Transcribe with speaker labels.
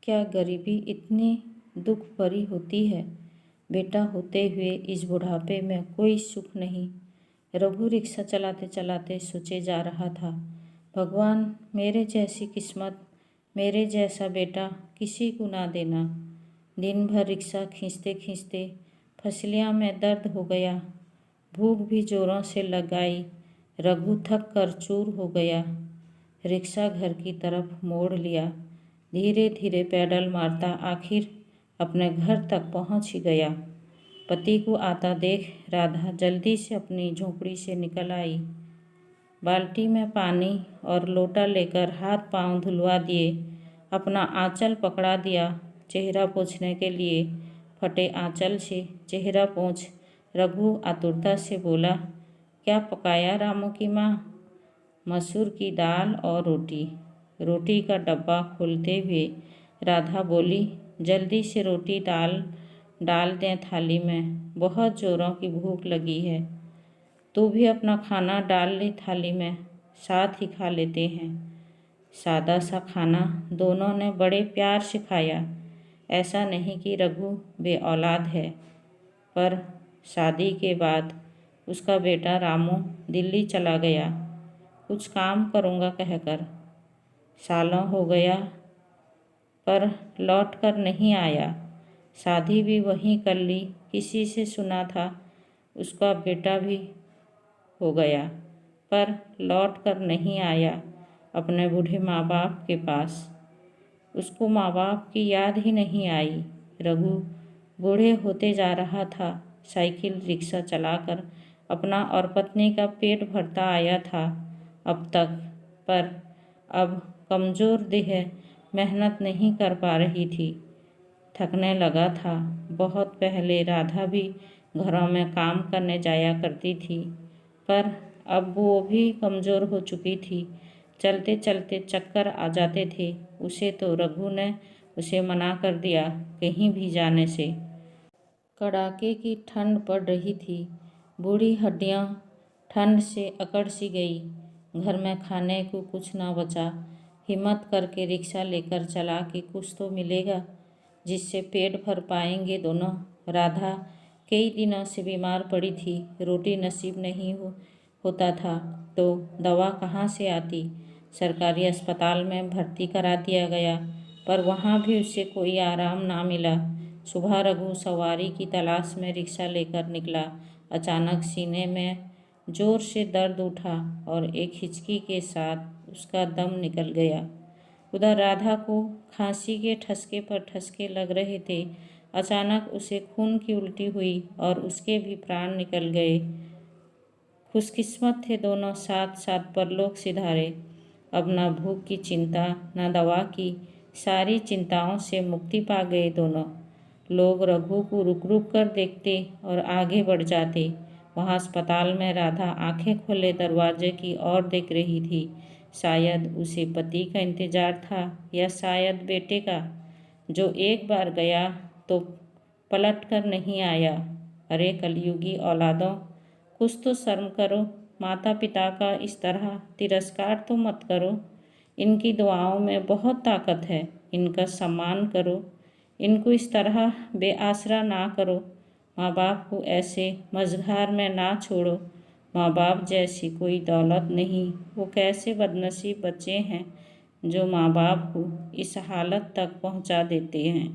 Speaker 1: क्या गरीबी इतनी दुख भरी होती है। बेटा होते हुए इस बुढ़ापे में कोई सुख नहीं। रघु रिक्शा चलाते चलाते सोचे जा रहा था, भगवान मेरे जैसी किस्मत, मेरे जैसा बेटा किसी को ना देना। दिन भर रिक्शा खींचते खींचते फसलियाँ में दर्द हो गया, भूख भी जोरों से लग आई। रघु थक कर चूर हो गया। रिक्शा घर की तरफ मोड़ लिया। धीरे धीरे पैडल मारता आखिर अपने घर तक पहुंच ही गया। पति को आता देख राधा जल्दी से अपनी झोंपड़ी से निकल आई। बाल्टी में पानी और लोटा लेकर हाथ पांव धुलवा दिए, अपना आंचल पकड़ा दिया चेहरा पोंछने के लिए। फटे आंचल से चेहरा पोंछ रघु आतुरता से बोला, क्या पकाया रामू की माँ? मसूर की दाल और रोटी। रोटी का डब्बा खोलते हुए राधा बोली, जल्दी से रोटी डाल दें थाली में, बहुत जोरों की भूख लगी है। तू भी अपना खाना डाल ले थाली में, साथ ही खा लेते हैं। सादा सा खाना दोनों ने बड़े प्यार से खाया। ऐसा नहीं कि रघु बेऔलाद है, पर शादी के बाद उसका बेटा रामू दिल्ली चला गया, कुछ काम करूँगा कहकर। सालों हो गया पर लौट कर नहीं आया। शादी भी वहीं कर ली, किसी से सुना था उसका बेटा भी हो गया, पर लौट कर नहीं आया अपने बूढ़े माँ बाप के पास। उसको माँ बाप की याद ही नहीं आई। रघु बूढ़े होते जा रहा था। साइकिल रिक्शा चलाकर अपना और पत्नी का पेट भरता आया था अब तक, पर अब कमज़ोर देह मेहनत नहीं कर पा रही थी, थकने लगा था। बहुत पहले राधा भी घरों में काम करने जाया करती थी, पर अब वो भी कमज़ोर हो चुकी थी। चलते चलते चक्कर आ जाते थे उसे, तो रघु ने उसे मना कर दिया कहीं भी जाने से। कड़ाके की ठंड पड़ रही थी, बूढ़ी हड्डियां ठंड से अकड़ सी गई। घर में खाने को कुछ ना बचा। हिम्मत करके रिक्शा लेकर चला कि कुछ तो मिलेगा जिससे पेट भर पाएंगे दोनों। राधा कई दिनों से बीमार पड़ी थी, रोटी नसीब नहीं होता था तो दवा कहाँ से आती। सरकारी अस्पताल में भर्ती करा दिया गया, पर वहाँ भी उसे कोई आराम ना मिला। सुबह रघु सवारी की तलाश में रिक्शा लेकर निकला। अचानक सीने में जोर से दर्द उठा और एक हिचकी के साथ उसका दम निकल गया। उधर राधा को खांसी के ठसके पर ठसके लग रहे थे। अचानक उसे खून की उल्टी हुई और उसके भी प्राण निकल गए। खुशकिस्मत थे दोनों, साथ साथ परलोक सिधारे। अब न भूख की चिंता न दवा की, सारी चिंताओं से मुक्ति पा गए दोनों। लोग रघु को रुक रुक कर देखते और आगे बढ़ जाते। वहाँ अस्पताल में राधा आंखें खोले दरवाजे की ओर देख रही थी। शायद उसे पति का इंतजार था या शायद बेटे का, जो एक बार गया तो पलट कर नहीं आया। अरे कलयुगी औलादों, कुछ तो शर्म करो। माता पिता का इस तरह तिरस्कार तो मत करो। इनकी दुआओं में बहुत ताकत है, इनका सम्मान करो। इनको इस तरह बेआसरा ना करो। माँ बाप को ऐसे मझधार में ना छोड़ो। माँ बाप जैसी कोई दौलत नहीं। वो कैसे बदनसीब बच्चे हैं जो माँ बाप को इस हालत तक पहुँचा देते हैं।